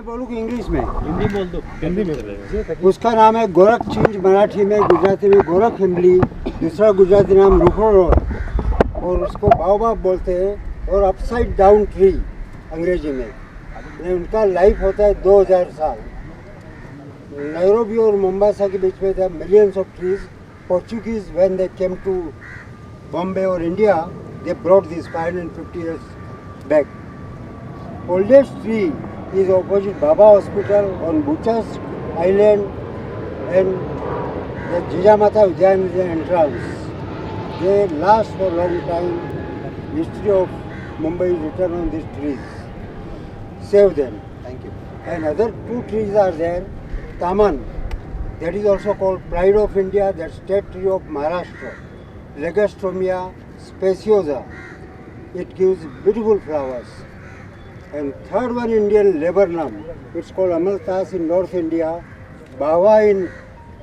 बोलूँ कि इंग्लिश में? हिंदी बोल दो। हिंदी में। उसका नाम है गोरख चिंज, मराठी में, गुजराती में गोरख हिमली, दूसरा गुजराती नाम रुखड़ो और उसको बाओबाब बोलते हैं, और अपसाइड डाउन ट्री अंग्रेजी में। उनका लाइफ होता है 2000 साल। नैरोबी और मोम्बासा के बीच में थे millions of trees. Portuguese when they came to Bombay और India, they brought this 550 years back. Oldest tree is opposite Baba Hospital on Buchas Island and the Jijamata Udyan is the entrance. They last for a long time. History of Mumbai is written on these trees. Save them. Thank you. And other two trees are there. Taman, that is also called Pride of India, that state tree of Maharashtra. Legastomia speciosa. It gives beautiful flowers. And third one, Indian laburnum. It's called Amaltas in North India, Bava in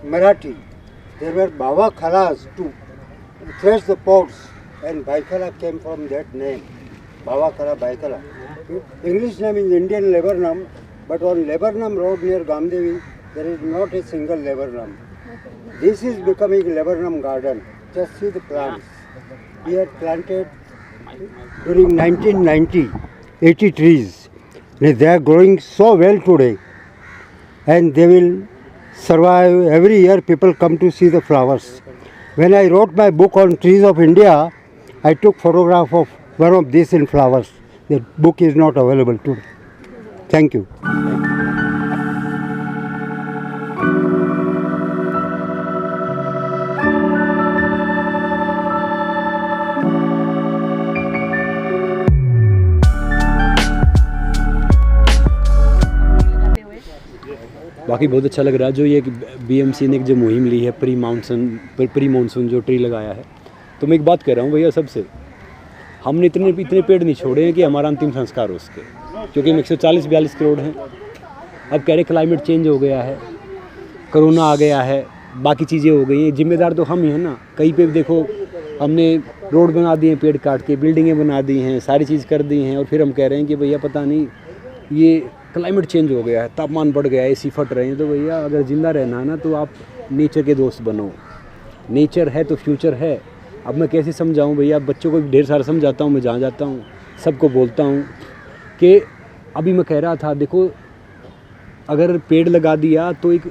Marathi. There were Bava Khalas to thresh the pots, and Baikala came from that name. Bava Khala, Baikala. English name is Indian laburnum, but on Laburnum Road near Gamdevi, there is not a single laburnum. This is becoming laburnum garden. Just see the plants. We had planted during 1990. 80 trees. They are growing so well today, and they will survive. Every year people come to see the flowers. When I wrote my book on trees of India, I took photograph of one of these in flowers. The book is not available today. Thank you. बाकी बहुत अच्छा लग रहा है जो ये BMC ने जो मुहिम ली है प्री मानसून जो ट्री लगाया है। तो मैं एक बात कह रहा हूँ भैया, सबसे हमने इतने पेड़ नहीं छोड़े हैं कि हमारा अंतिम संस्कार हो उसके, क्योंकि हम 140-42 करोड़ हैं। अब कह रहे क्लाइमेट चेंज हो गया है, कोरोना आ गया है, बाकी चीज़ें हो गई हैं, जिम्मेदार तो हम ही हैं ना। कहीं पे देखो हमने रोड बना दिए, पेड़ काट के बिल्डिंगें बना दी हैं, सारी चीज़ कर दी हैं, और फिर हम कह रहे हैं कि भैया पता नहीं ये क्लाइमेट चेंज हो गया है, तापमान बढ़ गया है, एसी फट रहे हैं। तो भैया अगर ज़िंदा रहना है ना तो आप नेचर के दोस्त बनो। नेचर है तो फ्यूचर है। अब मैं कैसे समझाऊं भैया, बच्चों को ढेर सारा समझाता हूं, मैं जहाँ जाता हूं सबको बोलता हूं कि अभी मैं कह रहा था देखो अगर पेड़ लगा दिया तो एक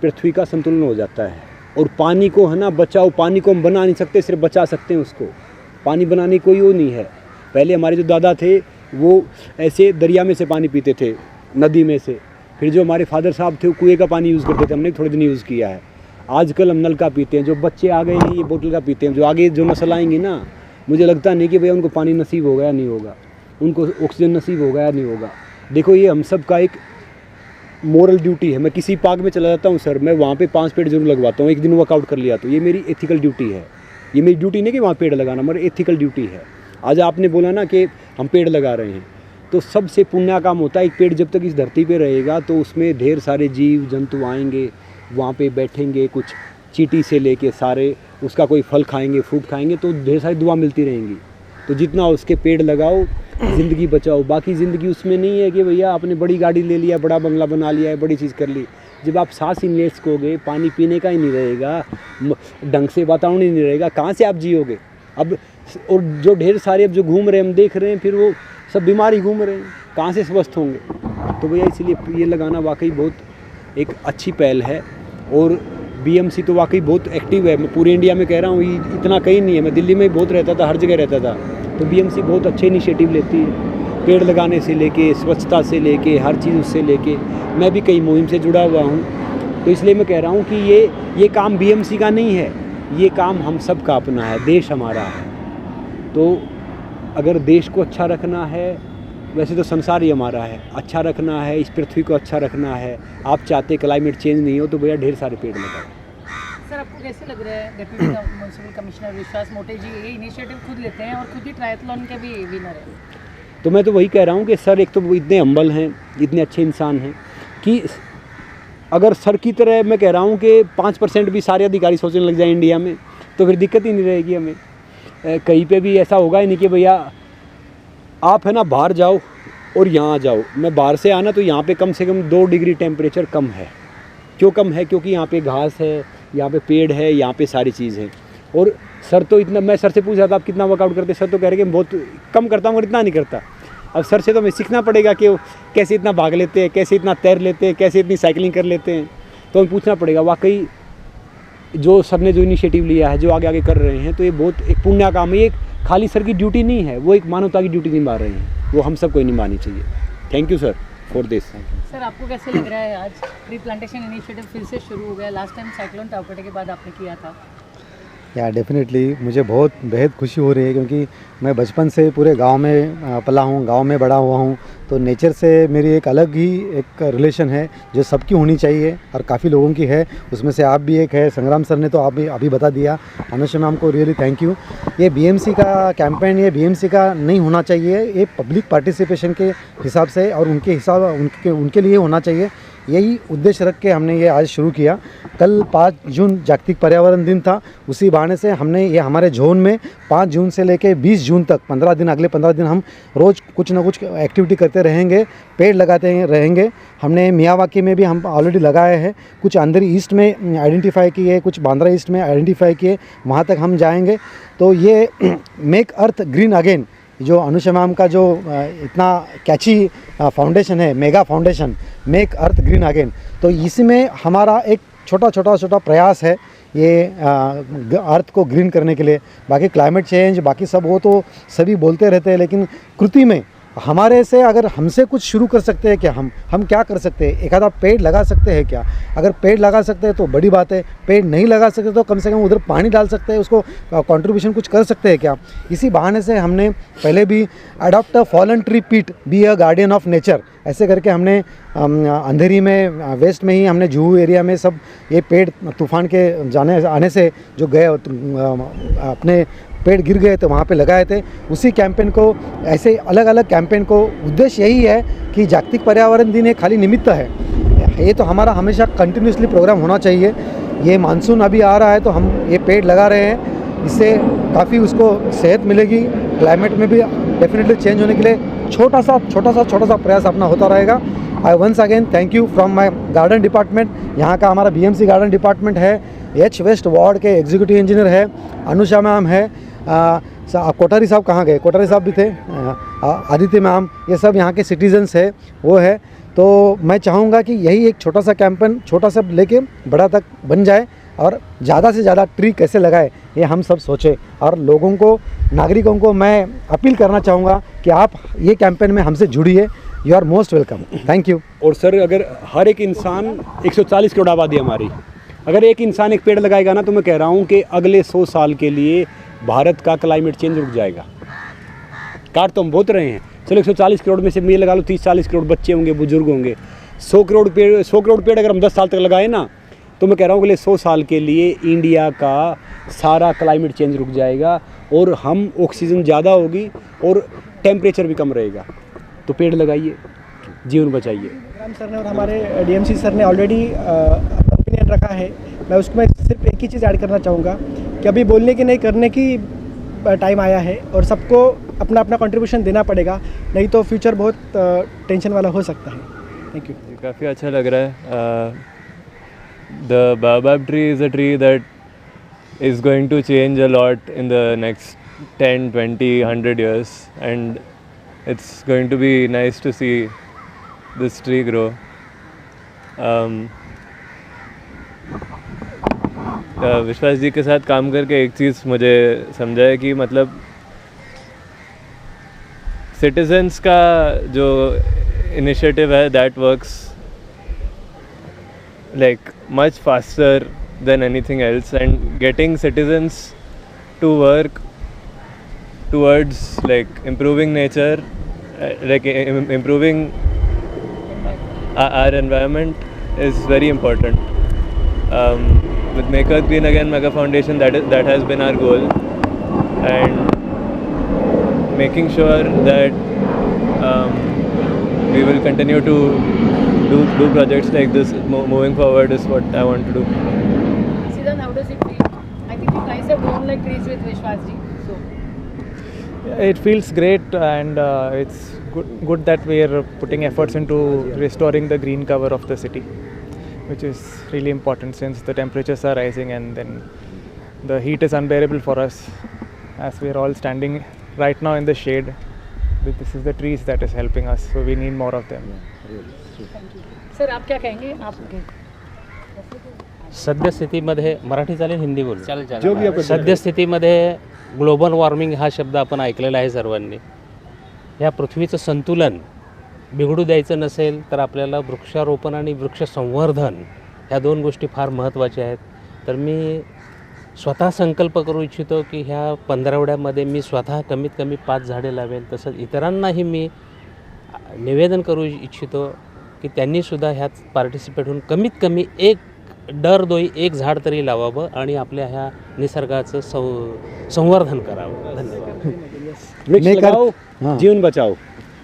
पृथ्वी का संतुलन हो जाता है। और पानी को है ना बचाओ, पानी को हम बना नहीं सकते, सिर्फ बचा सकते हैं उसको। पानी बनाने कोई वो नहीं है। पहले हमारे जो दादा थे वो ऐसे दरिया में से पानी पीते थे, नदी में से। फिर जो हमारे फादर साहब थे वो कुएँ का पानी यूज़ करते थे, हमने थोड़े दिन यूज़ किया है। आजकल हम नल का पीते हैं। जो बच्चे आ गए हैं ये बोतल का पीते हैं। जो आगे जो नस्ल आएंगी ना, मुझे लगता नहीं कि भैया उनको पानी नसीब होगा या नहीं होगा, उनको ऑक्सीजन नसीब होगा या नहीं होगा। देखो ये हम सब का एक मोरल ड्यूटी है। मैं किसी पार्क में चला जाता हूँ सर, मैं वहाँ पे 5 पेड़ जरूर लगवाता हूँ। एक दिन वर्कआउट कर लिया तो ये मेरी एथिकल ड्यूटी है। ये मेरी ड्यूटी नहीं कि वहाँ पेड़ लगाना, मेरी एथिकल ड्यूटी है। आज आपने बोला ना कि हम पेड़ लगा रहे हैं, तो सबसे पुण्य काम होता है। एक पेड़ जब तक इस धरती पे रहेगा तो उसमें ढेर सारे जीव जंतु आएंगे, वहाँ पे बैठेंगे, कुछ चींटी से लेके सारे उसका कोई फल खाएंगे, फ्रूट खाएंगे, तो ढेर सारी दुआ मिलती रहेंगी। तो जितना उसके पेड़ लगाओ, ज़िंदगी बचाओ। बाकी ज़िंदगी उसमें नहीं है कि भैया आपने बड़ी गाड़ी ले लिया, बड़ा बंगला बना लिया है, बड़ी चीज़ कर ली। जब आप सांस ही ले सकोगे, पानी पीने का ही नहीं रहेगा, ढंग से वातावरण ही नहीं रहेगा, कहाँ से आप जियोगे। अब और जो ढेर सारे अब जो घूम रहे हैं, हम देख रहे हैं, फिर वो सब बीमारी घूम रहे हैं, कहाँ से स्वस्थ होंगे। तो भैया इसलिए ये लगाना वाकई बहुत एक अच्छी पहल है। और बीएमसी तो वाकई बहुत एक्टिव है। मैं पूरे इंडिया में कह रहा हूँ, इतना कहीं नहीं है। मैं दिल्ली में बहुत रहता था, हर जगह रहता था। तो बीएमसी बहुत अच्छे इनिशिएटिव लेती है, पेड़ लगाने से लेके, स्वच्छता से लेके, हर चीज़ उससे लेके। मैं भी कई मुहिम से जुड़ा हुआ हूँ। तो इसलिए मैं कह रहा हूँ कि ये काम बीएमसी का नहीं है, ये काम हम सब का अपना है, देश हमारा है। तो अगर देश को अच्छा रखना है, वैसे तो संसार ही हमारा है, अच्छा रखना है, इस पृथ्वी को अच्छा रखना है। आप चाहते क्लाइमेट चेंज नहीं हो तो भैया ढेर सारे पेड़ लगाओ। सर आपको कैसे लग रहा है, डेप्यूटी म्युनिसिपल कमिश्नर विश्वास मोटे जी ये इनिशिएटिव खुद लेते हैं और खुद ही ट्रायथलॉन के भी विनर हैं? तो मैं तो वही कह रहा हूँ कि सर एक तो वो इतने हम्बल हैं, इतने अच्छे इंसान हैं कि अगर सर की तरह मैं कह रहा हूँ कि 5% भी सारे अधिकारी सोचने लग जाए इंडिया में तो फिर दिक्कत ही नहीं रहेगी हमें। कहीं पे भी ऐसा होगा ही नहीं कि भैया आप है ना बाहर जाओ और यहाँ आ जाओ, मैं बाहर से आना तो यहाँ पे कम से कम 2 डिग्री टेम्परेचर कम है। क्यों कम है? क्योंकि यहाँ पे घास है, यहाँ पे पेड़ है, यहाँ पे सारी चीज़ है। और सर तो इतना, मैं सर से पूछ रहा था आप कितना वर्कआउट करते, सर तो कह रहे कि बहुत कम करता हूँ और इतना नहीं करता। अब सर से तो हमें सीखना पड़ेगा कि वो कैसे इतना भाग लेते हैं, कैसे इतना तैर लेते हैं, कैसे इतनी साइकिलिंग कर लेते हैं। तो हमें पूछना पड़ेगा। वाकई जो सर ने जो इनिशिएटिव लिया है, जो आगे आगे कर रहे हैं, तो ये बहुत एक पुण्य काम है। ये खाली सर की ड्यूटी नहीं है, वो एक मानवता की ड्यूटी निभा रहे हैं, वो हम सबको निभानी चाहिए। Thank you sir for this. Sir आपको कैसे लग रहा है आज ट्री प्लांटेशन इनिशिएटिव फिर से शुरू हो गया? लास्ट टाइम साइक्लोन टाउकटे के बाद आपने किया था। या डेफिनेटली मुझे बहुत बेहद खुशी हो रही है, क्योंकि मैं बचपन से पूरे गांव में पला हूं, गांव में बड़ा हुआ हूं। तो नेचर से मेरी एक अलग ही एक रिलेशन है जो सबकी होनी चाहिए और काफ़ी लोगों की है। उसमें से आप भी एक है। संग्राम सर ने तो आप भी अभी बता दिया। अनुषा मैम को रियली थैंक यू। ये बीएमसी का कैंपेन, ये बीएमसी का नहीं होना चाहिए, ये पब्लिक पार्टिसिपेशन के हिसाब से और उनके लिए होना चाहिए। यही उद्देश्य रख के हमने ये आज शुरू किया। कल 5 जून जागतिक पर्यावरण दिन था। उसी बहाने से हमने ये हमारे जोन में 5 जून से लेके 20 जून तक 15 दिन, अगले 15 दिन हम रोज़ कुछ ना कुछ एक्टिविटी करते रहेंगे, पेड़ लगाते रहेंगे। हमने मियावाकी में भी हम ऑलरेडी लगाए हैं, कुछ अंदर ईस्ट में आइडेंटिफाई किए, कुछ बांद्रा ईस्ट में आइडेंटिफाई किए, वहाँ तक हम जाएंगे। तो ये मेक अर्थ ग्रीन अगेन, जो अनुषा मैम का जो इतना कैची फाउंडेशन है, मेगा फाउंडेशन मेक अर्थ ग्रीन अगेन, तो इसमें हमारा एक छोटा प्रयास है ये अर्थ को ग्रीन करने के लिए। बाकी क्लाइमेट चेंज, बाकी सब वो तो सभी बोलते रहते हैं, लेकिन कृति में हमारे से अगर हमसे कुछ शुरू कर सकते हैं क्या, हम क्या कर सकते हैं? एक आधा पेड़ लगा सकते हैं क्या? अगर पेड़ लगा सकते हैं तो बड़ी बात है। पेड़ नहीं लगा सकते तो कम से कम उधर पानी डाल सकते हैं, उसको कंट्रीब्यूशन कुछ कर सकते हैं क्या? इसी बहाने से हमने पहले भी अडॉप्ट अ फॉलन ट्री पीट, be a guardian of nature, ऐसे करके हमने अंधेरी में, वेस्ट में ही हमने जुहू एरिया में सब ये पेड़ तूफान के आने से जो गए अपने पेड़ गिर गए थे वहाँ पे लगाए थे। उसी कैंपेन को, ऐसे अलग अलग कैंपेन को, उद्देश्य यही है कि जागतिक पर्यावरण दिन एक खाली निमित्त है, ये तो हमारा हमेशा कंटिन्यूसली प्रोग्राम होना चाहिए। ये मानसून अभी आ रहा है तो हम ये पेड़ लगा रहे हैं, इससे काफ़ी उसको सेहत मिलेगी, क्लाइमेट में भी डेफिनेटली चेंज होने के लिए छोटा सा प्रयास अपना होता रहेगा। I once again thank you from my garden department. यहाँ का हमारा बीएमसी गार्डन डिपार्टमेंट है, एच वेस्ट वार्ड के एग्जीक्यूटिव इंजीनियर है, अनुषा मैम है, कोठारी साहब कहाँ गए? कोठारी साहब भी थे, आदित्य मैम, ये सब यहाँ के सिटीजन्स है, वो है। तो मैं चाहूँगा कि यही एक छोटा सा कैंपेन, छोटा सा लेके बड़ा तक बन जाए और ज़्यादा से ज़्यादा ट्री कैसे लगाए ये हम सब सोचें। और लोगों को, नागरिकों को मैं अपील करना चाहूँगा कि आप ये कैंपेन में हमसे जुड़िए। You are most welcome. Thank you. और सर अगर हर एक इंसान, 140 करोड़ आबादी हमारी, अगर एक इंसान एक पेड़ लगाएगा ना, तो मैं कह रहा हूँ कि अगले 100 साल के लिए भारत का क्लाइमेट चेंज रुक जाएगा। काट तो हम बहुत रहे हैं, चलो 140 करोड़ में से मैं लगा लो 30-40 करोड़ बच्चे होंगे, बुजुर्ग होंगे। 100 करोड़ पेड़ अगर हम 10 साल तक लगाए ना, तो मैं कह रहा हूँ अगले 100 साल के लिए इंडिया का सारा क्लाइमेट चेंज रुक जाएगा और हम ऑक्सीजन ज़्यादा होगी और टेम्परेचर भी कम रहेगा। तो पेड़ लगाइए, जीवन बचाइए। राम सर ने और हमारे डीएमसी सर ने ऑलरेडी ओपिनियन रखा है। मैं उसमें सिर्फ एक ही चीज़ ऐड करना चाहूँगा कि अभी बोलने की नहीं, करने की टाइम आया है और सबको अपना अपना कंट्रीब्यूशन देना पड़ेगा, नहीं तो फ्यूचर बहुत टेंशन वाला हो सकता है। Thank you. काफ़ी अच्छा लग रहा है। The baobab tree is a tree that is going to change a lot in the next 10, 20, 100 years, and it's going to be nice to see this tree grow. विश्वास जी के साथ काम करके एक चीज़ मुझे समझा है कि मतलब सिटीजन्स का जो इनिशिएटिव है that works like much faster than anything else, and getting citizens to work towards like improving nature, improving our environment is very important. With Make Earth Green Again Mega Foundation, that has been our goal, and making sure that we will continue to do projects like this moving forward is what I want to do. Siddharth, how does it feel? I think you guys have grown like trees with Vishwas ji. So It feels great, and it's good that we are putting efforts into restoring the green cover of the city, which is really important since the temperatures are rising and then the heat is unbearable for us as we are all standing right now in the shade. This is the trees that is helping us, so we need more of them. Sir आप क्या कहेंगे आपके सद्यस्थितीमध्ये मराठी चालेल हिंदी बोलू जो भी आपण सद्यस्थितीमध्ये global warming हा शब्द आपण ऐकलेला आहे सर्वांनी. ह्या पृथ्वीचं संतुलन बिघडू द्यायचं नसेल तर आपल्याला वृक्षारोपण आणि वृक्ष संवर्धन ह्या दोन गोष्टी फार महत्त्वाच्या आहेत. तर मी स्वतः संकल्प करू इच्छितो की ह्या पंधरवड्यामध्ये मी स्वतः कमीत कमी 5 झाडे लावेल. तसंच इतरांनाही मी निवेदन करू इच्छितो की त्यांनीसुद्धा ह्यात पार्टिसिपेट होऊन कमीत कमी दरदोई एक झाड तरी लावावं आणि आपल्या ह्या निसर्गाचं संवर्धन करावं. धन्यवाद. वृक्ष Make लगाओ, हाँ। जीवन बचाओ,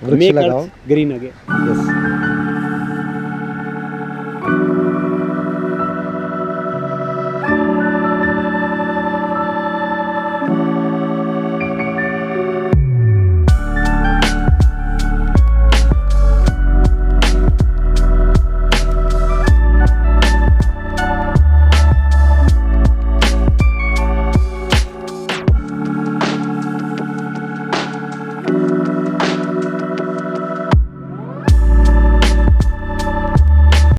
वृक्ष Make लगाओ। Earth green again. Yes.